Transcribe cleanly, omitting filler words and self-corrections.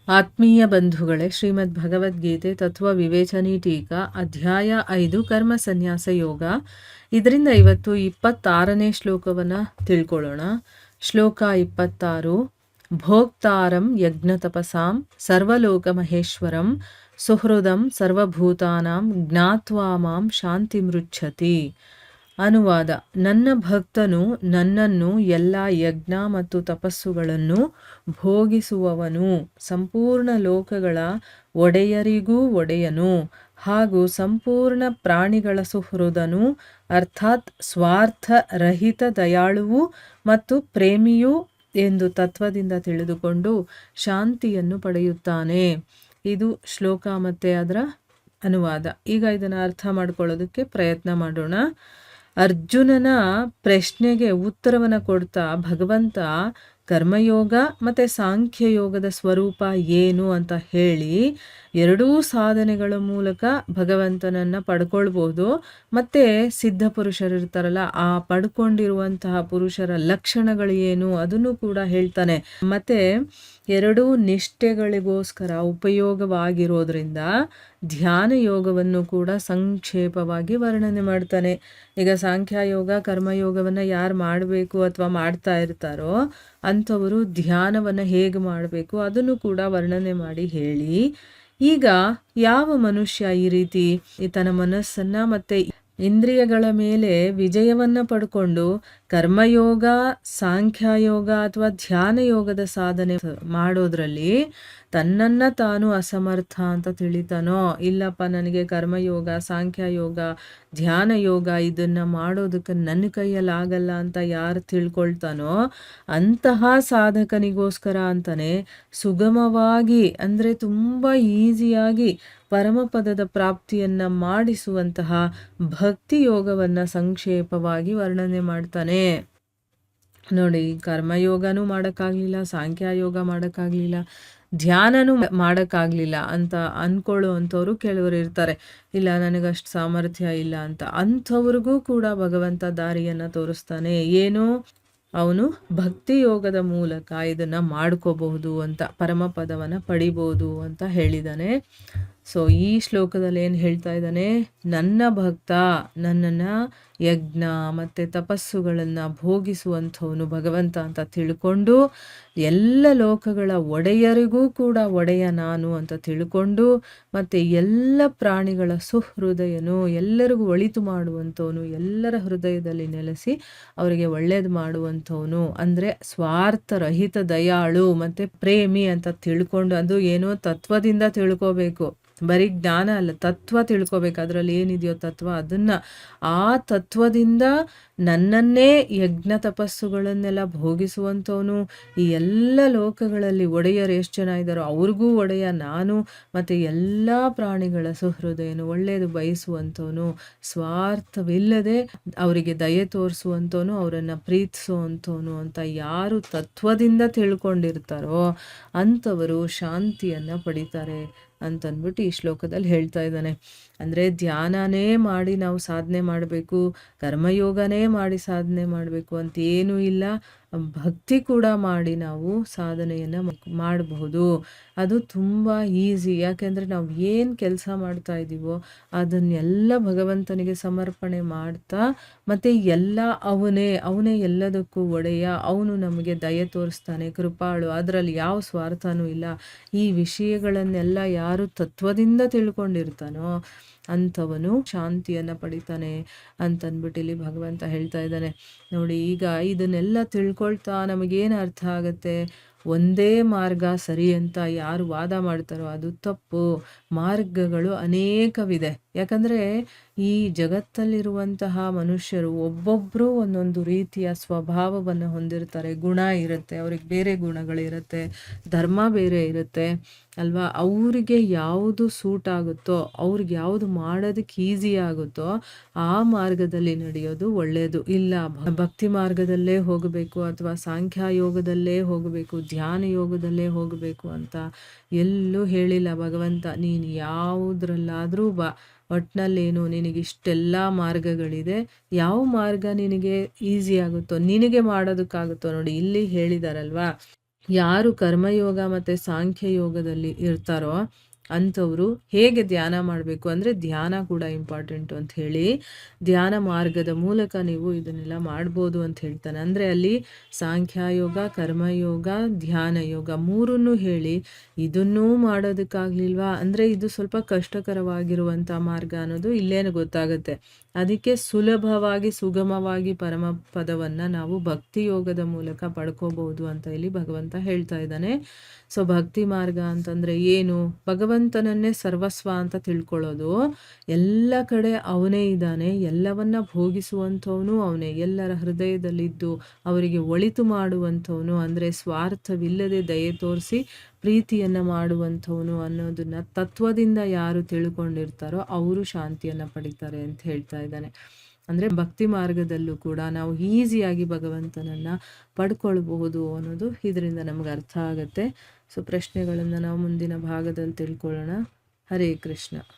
ಆತ್ಮೀಯ ಬಂಧುಗಳೇ, ಶ್ರೀಮದ್ ಭಗವದ್ಗೀತೆ ತತ್ವ ವಿವೇಚನಿ ಟೀಕಾ ಅಧ್ಯಾಯ 5 ಕರ್ಮ ಸನ್ಯಾಸ ಯೋಗ. ಇದರಿಂದ ಇವತ್ತು 26ನೇ ಶ್ಲೋಕವನ್ನು ತಿಳ್ಕೊಳ್ಳೋಣ. ಶ್ಲೋಕ 26. ಭೋಕ್ತಾರಂ ಯಜ್ಞ ತಪಸಾಂ ಸರ್ವಲೋಕ ಮಹೇಶ್ವರಂ ಸುಹೃದಂ ಸರ್ವಭೂತಾನಾಂ ಜ್ಞಾತ್ವಾ ಮಾಂ ಶಾಂತಿ ಮೃಚ್ಛತಿ. ಅನುವಾದ: ನನ್ನ ಭಕ್ತನು ನನ್ನನ್ನು ಎಲ್ಲ ಯಜ್ಞ ಮತ್ತು ತಪಸ್ಸುಗಳನ್ನು ಭೋಗಿಸುವವನು, ಸಂಪೂರ್ಣ ಲೋಕಗಳ ಒಡೆಯರಿಗೂ ಒಡೆಯನು ಹಾಗೂ ಸಂಪೂರ್ಣ ಪ್ರಾಣಿಗಳ ಸುಹೃದನು, ಅರ್ಥಾತ್ ಸ್ವಾರ್ಥ ರಹಿತ ದಯಾಳುವು ಮತ್ತು ಪ್ರೇಮಿಯೂ ಎಂದು ತತ್ವದಿಂದ ತಿಳಿದುಕೊಂಡು ಶಾಂತಿಯನ್ನು ಪಡೆಯುತ್ತಾನೆ. ಇದು ಶ್ಲೋಕ ಮತ್ತು ಅದರ ಅನುವಾದ. ಈಗ ಇದನ್ನು ಅರ್ಥ ಮಾಡ್ಕೊಳ್ಳೋದಕ್ಕೆ ಪ್ರಯತ್ನ ಮಾಡೋಣ. ಅರ್ಜುನನ ಪ್ರಶ್ನೆಗೆ ಉತ್ತರವನ್ನು ಕೊಡ್ತಾ ಭಗವಂತ ಕರ್ಮಯೋಗ ಮತ್ತು ಸಾಂಖ್ಯಯೋಗದ ಸ್ವರೂಪ ಏನು ಅಂತ ಹೇಳಿ ಎರಡೂ ಸಾಧನೆಗಳ ಮೂಲಕ ಭಗವಂತನನ್ನು ಪಡ್ಕೊಳ್ಬೋದು. ಮತ್ತು ಸಿದ್ಧ ಪುರುಷರಿರ್ತಾರಲ್ಲ, ಆ ಪಡ್ಕೊಂಡಿರುವಂತಹ ಪುರುಷರ ಲಕ್ಷಣಗಳು ಏನು ಅದನ್ನು ಕೂಡ ಹೇಳ್ತಾನೆ. ಮತ್ತು ಎರಡೂ ನಿಷ್ಠೆಗಳಿಗೋಸ್ಕರ ಉಪಯೋಗವಾಗಿರೋದ್ರಿಂದ ಧ್ಯಾನ ಯೋಗವನ್ನು ಕೂಡ ಸಂಕ್ಷೇಪವಾಗಿ ವರ್ಣನೆ ಮಾಡ್ತಾನೆ. ಈಗ ಸಾಂಖ್ಯಯೋಗ ಕರ್ಮಯೋಗವನ್ನು ಯಾರು ಮಾಡಬೇಕು ಅಥವಾ ಮಾಡ್ತಾ ಇರ್ತಾರೋ ಅಂಥವರು ಧ್ಯಾನವನ್ನು ಹೇಗೆ ಮಾಡಬೇಕು ಅದನ್ನು ಕೂಡ ವರ್ಣನೆ ಮಾಡಿ ಹೇಳಿ, ಈಗ ಯಾವ ಮನುಷ್ಯ ಈ ರೀತಿ ತನ್ನ ಮನಸ್ಸನ್ನು ಮತ್ತು ಇಂದ್ರಿಯಗಳ ಮೇಲೆ ವಿಜಯವನ್ನು ಪಡ್ಕೊಂಡು ಕರ್ಮಯೋಗ, ಸಾಂಖ್ಯಯೋಗ ಅಥವಾ ಧ್ಯಾನ ಯೋಗದ ಸಾಧನೆ ಮಾಡೋದ್ರಲ್ಲಿ ತನ್ನನ್ನು ತಾನು ಅಸಮರ್ಥ ಅಂತ ತಿಳಿತಾನೋ, ಇಲ್ಲಪ್ಪ ನನಗೆ ಕರ್ಮಯೋಗ, ಸಾಂಖ್ಯಯೋಗ, ಧ್ಯಾನ ಯೋಗ ಇದನ್ನು ಮಾಡೋದಕ್ಕೆ ನನ್ನ ಕೈಯಲ್ಲಿ ಆಗಲ್ಲ ಅಂತ ಯಾರು ತಿಳ್ಕೊಳ್ತಾನೋ ಅಂತಹ ಸಾಧಕನಿಗೋಸ್ಕರ ಅಂತಾನೆ ಸುಗಮವಾಗಿ, ಅಂದರೆ ತುಂಬ ಈಸಿಯಾಗಿ ಪರಮಪದದ ಪ್ರಾಪ್ತಿಯನ್ನು ಮಾಡಿಸುವಂತಹ ಭಕ್ತಿ ಯೋಗವನ್ನು ಸಂಕ್ಷೇಪವಾಗಿ ವರ್ಣನೆ ಮಾಡ್ತಾನೆ. ನೋಡಿ, ಕರ್ಮಯೋಗನೂ ಮಾಡೋಕ್ಕಾಗಲಿಲ್ಲ, ಸಾಂಖ್ಯಯೋಗ ಮಾಡೋಕ್ಕಾಗಲಿಲ್ಲ, ಧ್ಯಾನನೂ ಮಾಡೋಕ್ಕಾಗಲಿಲ್ಲ ಅಂತ ಅಂದ್ಕೊಳ್ಳೋ ಅಂಥವ್ರು ಕೆಲವರು ಇರ್ತಾರೆ. ಇಲ್ಲ, ನನಗಷ್ಟು ಸಾಮರ್ಥ್ಯ ಇಲ್ಲ ಅಂತ. ಅಂಥವ್ರಿಗೂ ಕೂಡ ಭಗವಂತ ದಾರಿಯನ್ನು ತೋರಿಸ್ತಾನೆ. ಏನು, ಅವನು ಭಕ್ತಿ ಯೋಗದ ಮೂಲಕ ಇದನ್ನು ಮಾಡ್ಕೋಬಹುದು ಅಂತ, ಪರಮಪದವನ್ನು ಪಡಿಬೋದು ಅಂತ ಹೇಳಿದ್ದಾನೆ. ಸೊ ಈ ಶ್ಲೋಕದಲ್ಲಿ ಏನು ಹೇಳ್ತಾ ಇದ್ದಾನೆ, ನನ್ನ ಭಕ್ತ ನನ್ನನ್ನು ಯಜ್ಞ ಮತ್ತು ತಪಸ್ಸುಗಳನ್ನು ಭೋಗಿಸುವಂಥವನು ಭಗವಂತ ಅಂತ ತಿಳ್ಕೊಂಡು, ಎಲ್ಲ ಲೋಕಗಳ ಒಡೆಯರಿಗೂ ಕೂಡ ಒಡೆಯ ನಾನು ಅಂತ ತಿಳ್ಕೊಂಡು, ಮತ್ತು ಎಲ್ಲ ಪ್ರಾಣಿಗಳ ಸುಹೃದಯನು, ಎಲ್ಲರಿಗೂ ಒಳಿತು ಮಾಡುವಂಥವನು, ಎಲ್ಲರ ಹೃದಯದಲ್ಲಿ ನೆಲೆಸಿ ಅವರಿಗೆ ಒಳ್ಳೇದು ಮಾಡುವಂಥವನು, ಅಂದರೆ ಸ್ವಾರ್ಥರಹಿತ ದಯಾಳು ಮತ್ತು ಪ್ರೇಮಿ ಅಂತ ತಿಳ್ಕೊಂಡು, ಅದು ಏನೋ ತತ್ವದಿಂದ ತಿಳ್ಕೋಬೇಕು, ಬರೀ ಜ್ಞಾನ ಅಲ್ಲ, ತತ್ವ ತಿಳ್ಕೊಬೇಕು. ಅದರಲ್ಲಿ ಏನಿದೆಯೋ ತತ್ವ, ಅದನ್ನು ಆ ತತ್ವದಿಂದ ನನ್ನನ್ನೇ ಯಜ್ಞ ತಪಸ್ಸುಗಳನ್ನೆಲ್ಲ ಭೋಗಿಸುವಂಥವನು, ಈ ಎಲ್ಲ ಲೋಕಗಳಲ್ಲಿ ಒಡೆಯರು ಎಷ್ಟು ಜನ ಇದ್ದಾರೋ ಅವ್ರಿಗೂ ಒಡೆಯ ನಾನು, ಮತ್ತು ಎಲ್ಲ ಪ್ರಾಣಿಗಳ ಸುಹೃದಯನು, ಒಳ್ಳೆಯದು ಬಯಸುವಂಥವನು, ಸ್ವಾರ್ಥವಿಲ್ಲದೆ ಅವರಿಗೆ ದಯೆ ತೋರಿಸುವಂಥವನು, ಅವರನ್ನು ಪ್ರೀತಿಸುವಂಥವನು ಅಂತ ಯಾರು ತತ್ವದಿಂದ ತಿಳ್ಕೊಂಡಿರ್ತಾರೋ ಅಂಥವರು ಶಾಂತಿಯನ್ನು ಪಡಿತಾರೆ ಅಂತಂದ್ಬಿಟ್ಟು ಈ ಶ್ಲೋಕದಲ್ಲಿ ಹೇಳ್ತಾ ಇದ್ದಾನೆ. ಅಂದರೆ ಧ್ಯಾನನೇ ಮಾಡಿ ನಾವು ಸಾಧನೆ ಮಾಡಬೇಕು, ಕರ್ಮಯೋಗನೇ ಮಾಡಿ ಸಾಧನೆ ಮಾಡಬೇಕು ಅಂತ ಏನೂ ಇಲ್ಲ. ಭಕ್ತಿ ಕೂಡ ಮಾಡಿ ನಾವು ಸಾಧನೆಯನ್ನು ಮಾಡಬಹುದು. ಅದು ತುಂಬ ಈಸಿ. ಯಾಕೆಂದರೆ ನಾವು ಏನು ಕೆಲಸ ಮಾಡ್ತಾ ಇದ್ದೀವೋ ಅದನ್ನೆಲ್ಲ ಭಗವಂತನಿಗೆ ಸಮರ್ಪಣೆ ಮಾಡ್ತಾ, ಮತ್ತು ಎಲ್ಲ ಅವನೇ ಎಲ್ಲದಕ್ಕೂ ಒಡೆಯ, ಅವನು ನಮಗೆ ದಯೆ ತೋರಿಸ್ತಾನೆ, ಕೃಪಾಳು, ಅದರಲ್ಲಿ ಯಾವ ಸ್ವಾರ್ಥನೂ ಇಲ್ಲ. ಈ ವಿಷಯಗಳನ್ನೆಲ್ಲ ಯಾರು ತತ್ವದಿಂದ ತಿಳ್ಕೊಂಡಿರ್ತಾನೋ ಅಂಥವನು ಶಾಂತಿಯನ್ನು ಪಡಿತಾನೆ ಅಂತಂದ್ಬಿಟ್ಟು ಇಲ್ಲಿ ಭಗವಂತ ಹೇಳ್ತಾ ಇದ್ದಾನೆ. ನೋಡಿ, ಈಗ ಇದನ್ನೆಲ್ಲ ತಿಳ್ಕೊಳ್ತಾ ನಮಗೇನು ಅರ್ಥ ಆಗುತ್ತೆ, ಒಂದೇ ಮಾರ್ಗ ಸರಿ ಅಂತ ಯಾರು ವಾದ ಮಾಡ್ತಾರೋ ಅದು ತಪ್ಪು. ಮಾರ್ಗಗಳು ಅನೇಕವಿದೆ. ಯಾಕಂದರೆ ಈ ಜಗತ್ತಲ್ಲಿರುವಂತಹ ಮನುಷ್ಯರು ಒಬ್ಬೊಬ್ಬರು ಒಂದೊಂದು ರೀತಿಯ ಸ್ವಭಾವವನ್ನು ಹೊಂದಿರ್ತಾರೆ. ಗುಣ ಇರುತ್ತೆ, ಅವ್ರಿಗೆ ಬೇರೆ ಗುಣಗಳಿರುತ್ತೆ, ಧರ್ಮ ಬೇರೆ ಇರುತ್ತೆ ಅಲ್ವಾ. ಅವರಿಗೆ ಯಾವುದು ಸೂಟ್ ಆಗುತ್ತೋ, ಅವ್ರಿಗೆ ಯಾವುದು ಮಾಡೋದಕ್ಕೆ ಈಸಿ ಆಗುತ್ತೋ ಆ ಮಾರ್ಗದಲ್ಲಿ ನಡೆಯೋದು ಒಳ್ಳೆಯದು. ಇಲ್ಲ ಭಕ್ತಿ ಮಾರ್ಗದಲ್ಲೇ ಹೋಗಬೇಕು ಅಥವಾ ಸಾಂಖ್ಯ ಯೋಗದಲ್ಲೇ ಹೋಗಬೇಕು, ಧ್ಯಾನ ಯೋಗದಲ್ಲೇ ಹೋಗಬೇಕು ಅಂತ ಎಲ್ಲೂ ಹೇಳಿಲ್ಲ ಭಗವಂತ. ನೀನು ಯಾವುದ್ರಲ್ಲಾದರೂ ಬಾ, ಒಟ್ಟಿನಲ್ಲೇನು ನಿನಗಿಷ್ಟೆಲ್ಲ ಮಾರ್ಗಗಳಿದೆ, ಯಾವ ಮಾರ್ಗ ನಿನಗೆ ಈಸಿ ಆಗುತ್ತೋ, ನಿನಗೆ ಮಾಡೋದಕ್ಕಾಗುತ್ತೋ ನೋಡಿ. ಇಲ್ಲಿ ಹೇಳಿದಾರಲ್ವಾ, ಯಾರು ಕರ್ಮಯೋಗ ಮತ್ತು ಸಾಂಖ್ಯ ಯೋಗದಲ್ಲಿ ಇರ್ತಾರೋ ಅಂಥವರು ಹೇಗೆ ಧ್ಯಾನ ಮಾಡಬೇಕು ಅಂದರೆ ಧ್ಯಾನ ಕೂಡ ಇಂಪಾರ್ಟೆಂಟು ಅಂತ ಹೇಳಿ ಧ್ಯಾನ ಮಾರ್ಗದ ಮೂಲಕ ನೀವು ಇದನ್ನೆಲ್ಲ ಮಾಡ್ಬೋದು ಅಂತ ಹೇಳ್ತಾನೆ. ಅಂದರೆ ಅಲ್ಲಿ ಸಾಂಖ್ಯಯೋಗ, ಕರ್ಮಯೋಗ, ಧ್ಯಾನ ಯೋಗ ಮೂರನ್ನೂ ಹೇಳಿ ಇದನ್ನೂ ಮಾಡೋದಕ್ಕಾಗಲಿಲ್ವಾ ಅಂದರೆ ಇದು ಸ್ವಲ್ಪ ಕಷ್ಟಕರವಾಗಿರುವಂಥ ಮಾರ್ಗ ಅನ್ನೋದು ಇಲ್ಲೇನು ಗೊತ್ತಾಗುತ್ತೆ. ಅದಕ್ಕೆ ಸುಲಭವಾಗಿ ಸುಗಮವಾಗಿ ಪರಮ ಪದವನ್ನು ನಾವು ಭಕ್ತಿ ಯೋಗದ ಮೂಲಕ ಪಡ್ಕೋಬಹುದು ಅಂತ ಇಲ್ಲಿ ಭಗವಂತ ಹೇಳ್ತಾ ಇದ್ದಾನೆ. ಸೊ ಭಕ್ತಿ ಮಾರ್ಗ ಅಂತಂದರೆ ಏನು? ಭಗವಂತನನ್ನೇ ಸರ್ವಸ್ವ ಅಂತ ತಿಳ್ಕೊಳ್ಳೋದು. ಎಲ್ಲ ಕಡೆ ಅವನೇ ಇದ್ದಾನೆ, ಎಲ್ಲವನ್ನ ಭೋಗಿಸುವಂಥವನು ಅವನೇ, ಎಲ್ಲರ ಹೃದಯದಲ್ಲಿದ್ದು ಅವರಿಗೆ ಒಳಿತು ಮಾಡುವಂಥವನು, ಅಂದರೆ ಸ್ವಾರ್ಥವಿಲ್ಲದೆ ದಯೆ ತೋರಿಸಿ ಪ್ರೀತಿಯನ್ನು ಮಾಡುವಂಥವನು ಅನ್ನೋದನ್ನ ತತ್ವದಿಂದ ಯಾರು ತಿಳ್ಕೊಂಡಿರ್ತಾರೋ ಅವರು ಶಾಂತಿಯನ್ನು ಪಡಿತಾರೆ ಅಂತ ಹೇಳ್ತಾ ಇದ್ದಾನೆ. ಅಂದರೆ ಭಕ್ತಿ ಮಾರ್ಗದಲ್ಲೂ ಕೂಡ ನಾವು ಈಸಿಯಾಗಿ ಭಗವಂತನನ್ನು ಪಡ್ಕೊಳ್ಬಹುದು ಅನ್ನೋದು ಇದರಿಂದ ನಮ್ಗೆ ಅರ್ಥ ಆಗುತ್ತೆ. ಸೊ ಪ್ರಶ್ನೆಗಳನ್ನು ನಾವು ಮುಂದಿನ ಭಾಗದಲ್ಲಿ ತಿಳ್ಕೊಳ್ಳೋಣ. ಹರೇ ಕೃಷ್ಣ.